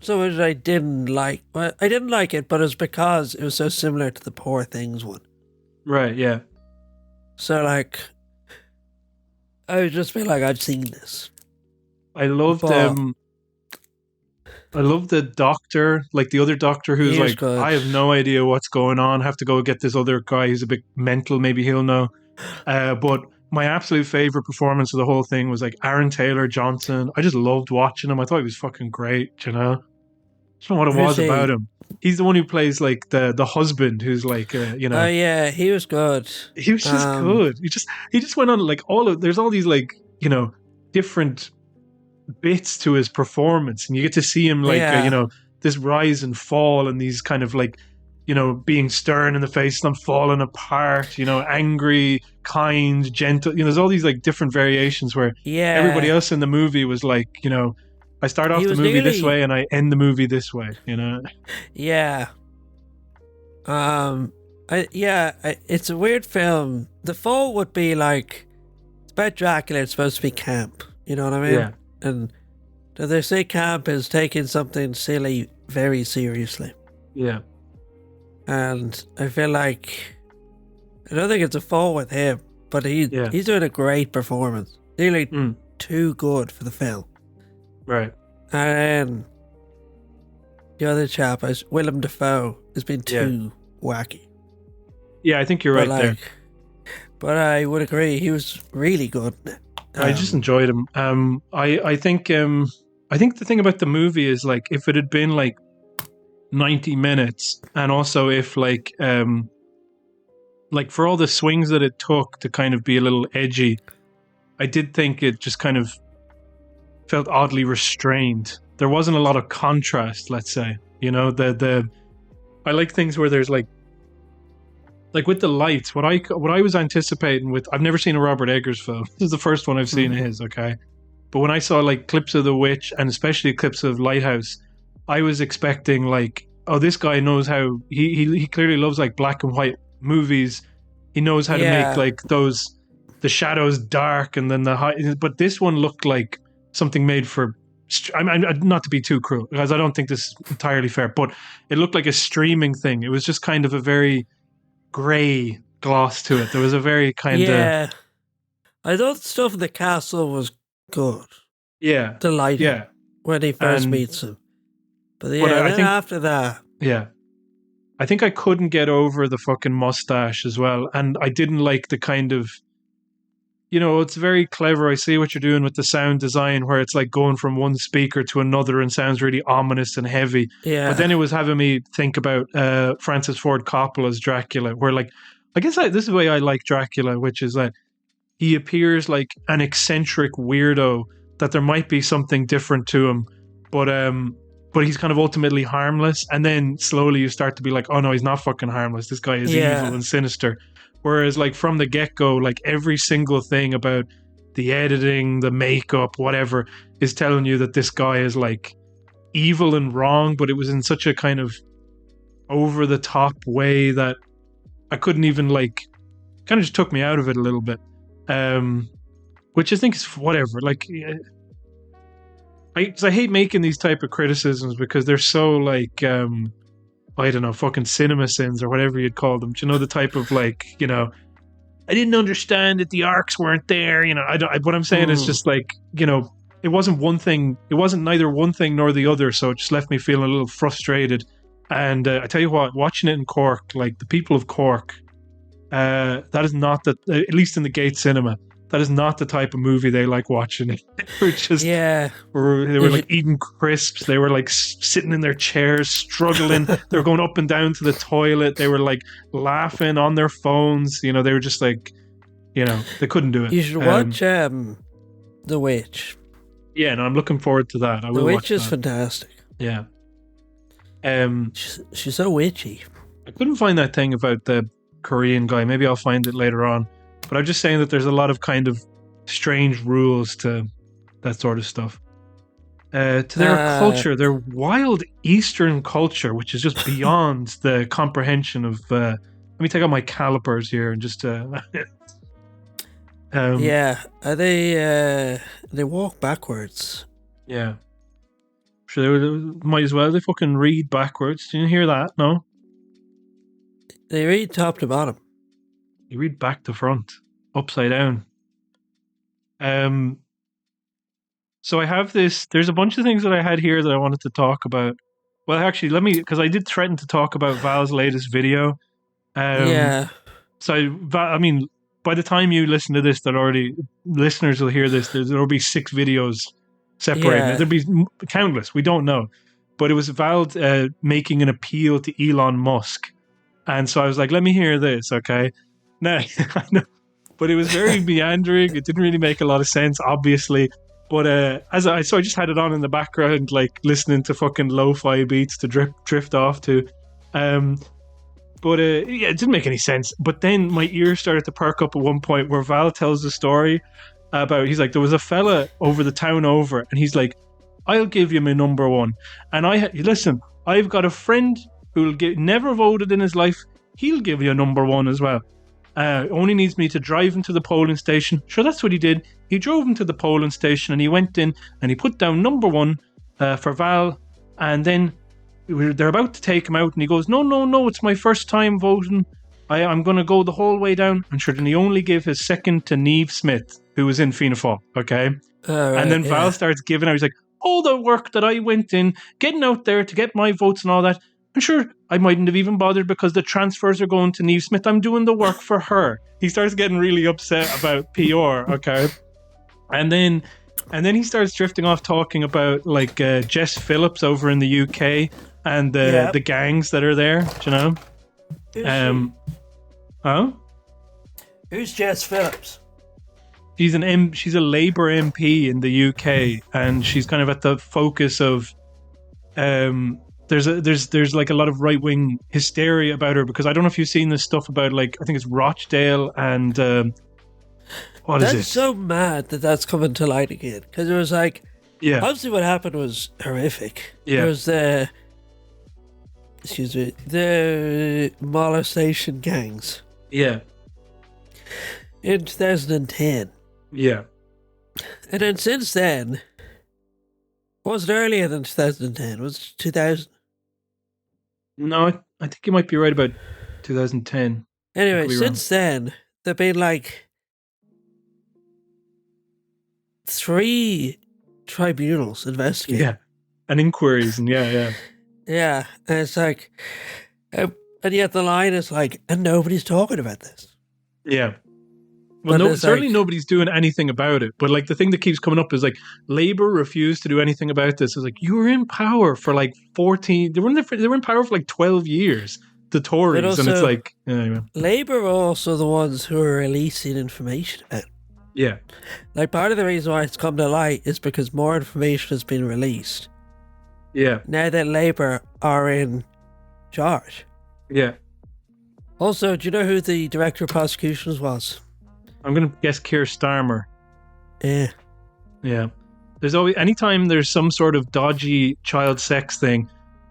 so much I didn't like. Well, I didn't like it, but it's because it was so similar to the Poor Things one. Right. Yeah. So like, I would just be like, I've seen this. I loved I love the doctor, like the other doctor who's like, good. I have no idea what's going on. I have to go get this other guy who's a bit mental. Maybe he'll know. But my absolute favorite performance of the whole thing was like Aaron Taylor Johnson. I just loved watching him. I thought he was fucking great, you know? I don't know what it was about him. He's the one who plays like the husband who's like, you know. Oh yeah, he was good. He was just good. He just went on like there's all these like, you know, different bits to his performance, and you get to see him like you know, this rise and fall, and these kind of like, you know, being stern in the face and falling apart, you know, angry, kind, gentle, you know, there's all these like different variations where everybody else in the movie was like, you know, I start off the movie this way and I end the movie this way, you know. It's a weird film. The fall would be like, it's about Dracula, it's supposed to be camp, you know what I mean? And they say camp is taking something silly very seriously. Yeah. And I feel like, I don't think it's a fault with him, but he's doing a great performance. Nearly too good for the film. Right. And the other chap, Willem Dafoe, has been too wacky. Yeah, I think you're right there. But I would agree, he was really good. I just enjoyed him. I think the thing about the movie is like if it had been like 90 minutes, and also if like for all the swings that it took to kind of be a little edgy, I did think it just kind of felt oddly restrained. There wasn't a lot of contrast, let's say. You know, I like things where there's like with the lights, what I was anticipating with, I've never seen a Robert Eggers film. This is the first one I've seen of his, okay? But when I saw like clips of The Witch and especially clips of Lighthouse, I was expecting like, oh, this guy knows how, he clearly loves like black and white movies. He knows how to make like the shadows dark and then the high, but this one looked like something made for, I'm not to be too cruel because I don't think this is entirely fair, but it looked like a streaming thing. It was just kind of a very grey gloss to it. There was a very kind of... I thought stuff in the castle was good. Yeah. The lighting when he first meets him. But I think after that... Yeah. I think I couldn't get over the fucking mustache as well. And I didn't like the kind of... You know, it's very clever. I see what you're doing with the sound design where it's like going from one speaker to another and sounds really ominous and heavy. Yeah. But then it was having me think about Francis Ford Coppola's Dracula, where like, I guess this is the way I like Dracula, which is that he appears like an eccentric weirdo, that there might be something different to him, but he's kind of ultimately harmless. And then slowly you start to be like, oh no, he's not fucking harmless. This guy is evil and sinister. Whereas like from the get-go, like every single thing about the editing, the makeup, whatever, is telling you that this guy is like evil and wrong, but it was in such a kind of over the top way that I couldn't even like, kind of just took me out of it a little bit. Which I think is whatever. Like, I hate making these type of criticisms because they're so like, I don't know, fucking cinema sins or whatever you'd call them. Do you know, the type of like, you know, I didn't understand that the arcs weren't there. You know, what I'm saying is just like, you know, it wasn't one thing. It wasn't neither one thing nor the other. So it just left me feeling a little frustrated. And I tell you what, watching it in Cork, like the people of Cork, that is not the, at least in the Gate Cinema, that is not the type of movie they like watching. They were just, they were like eating crisps. They were like sitting in their chairs, struggling. They were going up and down to the toilet. They were like laughing on their phones. You know, they were just like, you know, they couldn't do it. You should watch The Witch. Yeah, no, I'm looking forward to that. The Witch is fantastic. Yeah. She's so witchy. I couldn't find that thing about the Korean guy. Maybe I'll find it later on. But I'm just saying that there's a lot of kind of strange rules to that sort of stuff. To their culture, their wild Eastern culture, which is just beyond the comprehension of... let me take out my calipers here and just... they walk backwards. Yeah. Sure, they might as well. They fucking read backwards. Did you hear that? No? They read top to bottom. You read back to front, upside down. So I have this. There's a bunch of things that I had here that I wanted to talk about. Well, actually, because I did threaten to talk about Val's latest video. So, I mean, by the time you listen to this, listeners will hear this. There'll be 6 videos separated. Yeah. There'll be countless. We don't know. But it was Val making an appeal to Elon Musk. And so I was like, let me hear this, okay? No, I know. But it was very meandering. It didn't really make a lot of sense, obviously. But I just had it on in the background, like listening to fucking lo-fi beats to drift off to. But it didn't make any sense. But then my ears started to perk up at one point where Val tells the story about, he's like, there was a fella over the town over, and he's like, I'll give you my number one. And listen, I've got a friend who'll never voted in his life. He'll give you a number one as well. Only needs me to drive him to the polling station. Sure, that's what he did. He drove him to the polling station and he went in and he put down number one for Val. And then they're about to take him out and he goes, no, it's my first time voting. I'm going to go the whole way down. And sure, then he only gave his second to Niamh Smith, who was in Fianna Fáil, okay? Right, and then Val starts giving out. He's like, all the work that I went in, getting out there to get my votes and all that. And sure, I mightn't have even bothered because the transfers are going to Niamh Smith. I'm doing the work for her. He starts getting really upset about PR, okay? And then he starts drifting off talking about like Jess Phillips over in the UK and the gangs that are there, do you know? Who's Jess Phillips? She's a Labour MP in the UK, and she's kind of at the focus of there's like a lot of right wing hysteria about her, because I don't know if you've seen this stuff about, like, I think it's Rochdale and That's so mad that that's coming to light again, because it was like, obviously what happened was horrific. There was the molestation gangs. Yeah. In 2010. Yeah. And then since then, was it earlier than 2010? Was it 2000? No, I think you might be right about 2010. Anyway, since then, there've been like 3 tribunals investigating. Yeah. And inquiries, and yeah. Yeah, and it's like, and yet the line is like, and nobody's talking about this. Yeah. Well, certainly nobody's doing anything about it. But like the thing that keeps coming up is like Labour refused to do anything about this. It's like, you were in power for like 14. They were in power for like 12 years. The Tories, also, and it's like, anyway. Labour are also the ones who are releasing information about it. Yeah. Like part of the reason why it's come to light is because more information has been released. Yeah. Now that Labour are in charge. Yeah. Also, do you know who the Director of Prosecutions was? I'm going to guess Keir Starmer. Yeah. Yeah. There's always, anytime there's some sort of dodgy child sex thing,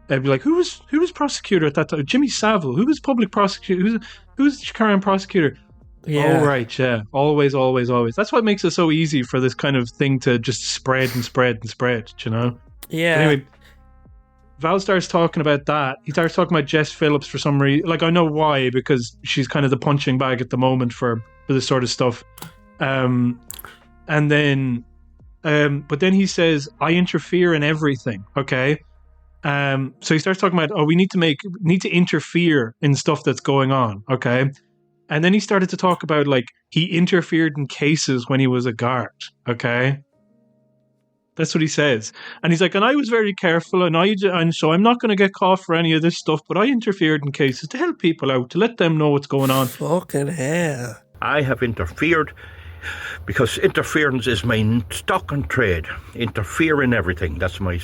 I'd be like, who was prosecutor at that time? Jimmy Savile. Who was public prosecutor? Who's the current prosecutor? Yeah. Oh, right, yeah. Always, always, always. That's what makes it so easy for this kind of thing to just spread and spread and spread, you know? Yeah. But anyway, Val starts talking about that. He starts talking about Jess Phillips for some reason. Like, I know why, because she's kind of the punching bag at the moment for this sort of stuff. And then, but then he says, I interfere in everything, okay? So he starts talking about, we need to interfere in stuff that's going on, okay? And then he started to talk about, like, he interfered in cases when he was a guard, okay? That's what he says. And he's like, and I was very careful, and so I'm not going to get caught for any of this stuff, but I interfered in cases to help people out, to let them know what's going on. Fucking hell. I have interfered because interference is my stock and trade. Interfere in everything. That's my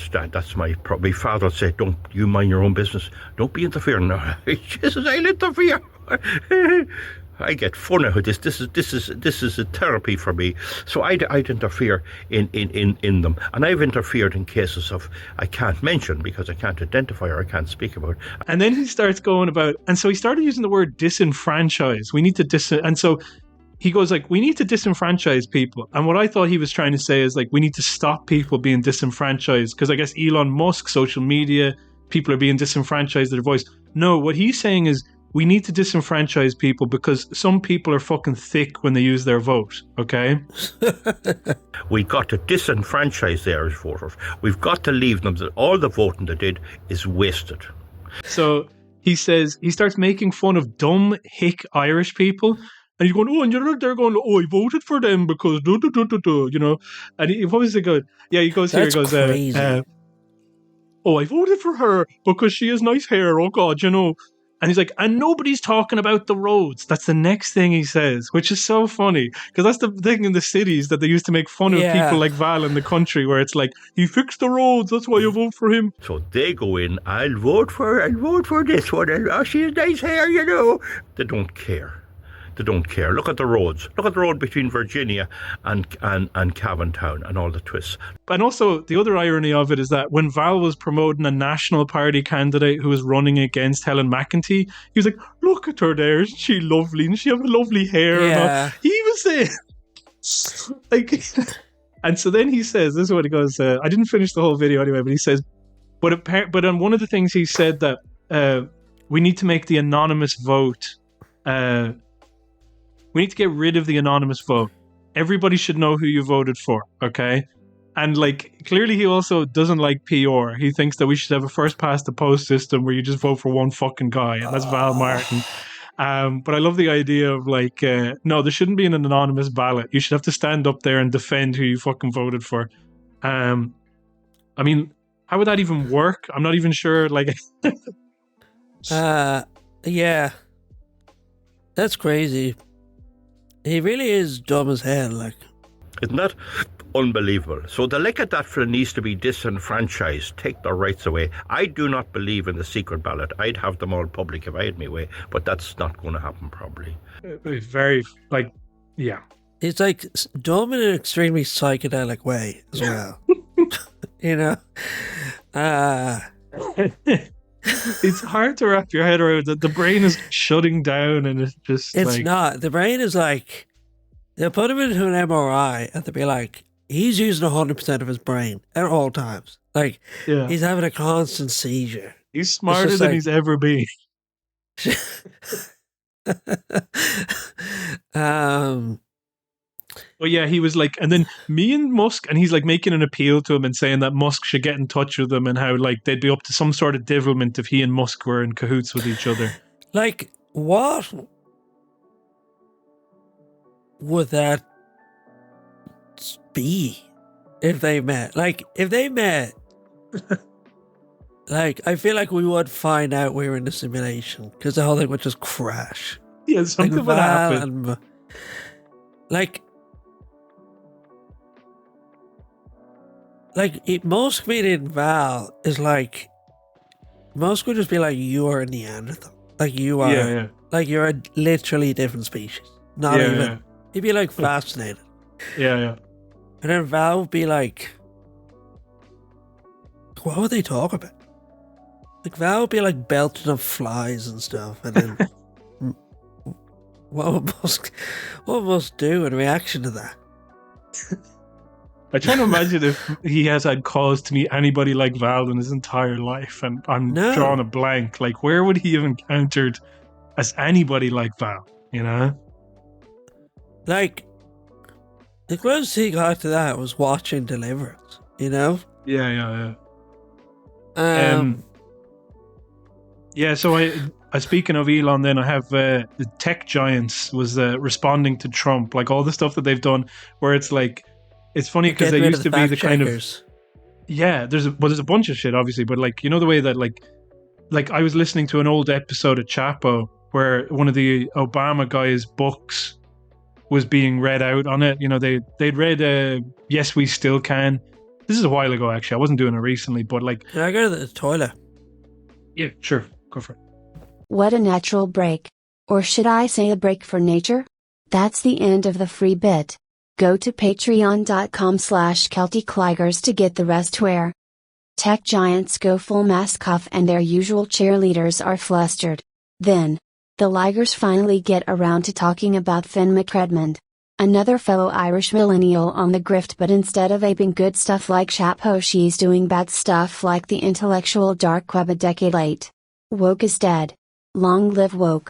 my father said, don't you mind your own business. Don't be interfering. No, Jesus, I'll interfere. I get fun out of this. This is a therapy for me. So I'd interfere in them, and I've interfered in cases of I can't mention because I can't identify or I can't speak about. And then he starts going about, and so he started using the word disenfranchise. We need to and so he goes like, we need to disenfranchise people. And what I thought he was trying to say is like, we need to stop people being disenfranchised because I guess Elon Musk, social media, people are being disenfranchised their voice. No, what he's saying is, we need to disenfranchise people because some people are fucking thick when they use their vote, okay? We got to disenfranchise the Irish voters. We've got to leave them that all the voting they did is wasted. So he says, he starts making fun of dumb, hick Irish people. And he's going, and you're there going, I voted for them because you know? And what was it going? Yeah, he goes That's here, he goes, crazy. I voted for her because she has nice hair, oh God, you know? And he's like, and nobody's talking about the roads. That's the next thing he says, which is so funny. Because that's the thing in the cities that they used to make fun of people like Val in the country, where it's like, he fixed the roads, that's why you vote for him. So they go in, I'll vote for this one. And, she has nice hair, you know. They don't care. They don't care. Look at the roads. Look at the road between Virginia and Cavan Town and all the twists. And also, the other irony of it is that when Val was promoting a National Party candidate who was running against Helen McEntee, he was like, look at her there, isn't she lovely? And she have lovely hair. Yeah. And all. He was saying, like, and so then he says, this is what he goes, I didn't finish the whole video anyway, but he says, but on one of the things he said that we need to make the anonymous vote, we need to get rid of the anonymous vote. Everybody should know who you voted for, okay? And like, clearly he also doesn't like PR. He thinks that we should have a first past the post system where you just vote for one fucking guy, and that's Val Martin. But I love the idea of like, no, there shouldn't be an anonymous ballot. You should have to stand up there and defend who you fucking voted for. I mean, how would that even work? I'm not even sure. Like, yeah, that's crazy. He really is dumb as hell, like. Isn't that unbelievable? So the electorate that needs to be disenfranchised, take their rights away. I do not believe in the secret ballot. I'd have them all public if I had my way, but that's not going to happen probably. it's very, like, yeah. It's like dumb in an extremely psychedelic way as well. You know? It's hard to wrap your head around that. The brain is shutting down and it's just It's like, not. The brain is like, they'll put him into an MRI and they'll be like, he's using 100% of his brain at all times. Like, yeah. he's having a constant seizure. He's smarter than like, he's ever been. But yeah, he was like, and then me and Musk, and he's like making an appeal to him and saying that Musk should get in touch with him and how like they'd be up to some sort of devilment if he and Musk were in cahoots with each other. Like, what would that be if they met? Like, if they met, like, I feel like we would find out we were in a simulation because the whole thing would just crash. Yeah, something like, would happen. Musk meeting Val is like, Musk would just be like, you are a Neanderthal. Like, you are, like, you're a literally different species. Not even. Yeah. He'd be like fascinated. Yeah. And then Val would be like, what would they talk about? Like Val would be like belting up flies and stuff, and then what would Musk do in reaction to that? I try to imagine if he has had cause to meet anybody like Val in his entire life, and I'm drawing a blank. Like, where would he have encountered as anybody like Val? You know, like the closest he got to that was watching Deliverance. You know? Yeah. Yeah, so I speaking of Elon, then I have the tech giants was responding to Trump, like all the stuff that they've done, where it's like, it's funny because they used to be the kind of, yeah, there's a bunch of shit obviously, but like, you know, the way that like I was listening to an old episode of Chapo where one of the Obama guys' books was being read out on it. You know, they'd read Yes We Still Can. This is a while ago actually, I wasn't doing it recently, but like, can I go to the toilet? Yeah, sure. Go for it. What a natural break. Or should I say a break for nature? That's the end of the free bit. Go to patreon.com/CelticLigers to get the rest where tech giants go full mask off and their usual cheerleaders are flustered. Then, the Ligers finally get around to talking about Finn McRedmond, another fellow Irish millennial on the grift, but instead of aping good stuff like Chapo, she's doing bad stuff like the intellectual dark web a decade late. Woke is dead. Long live woke.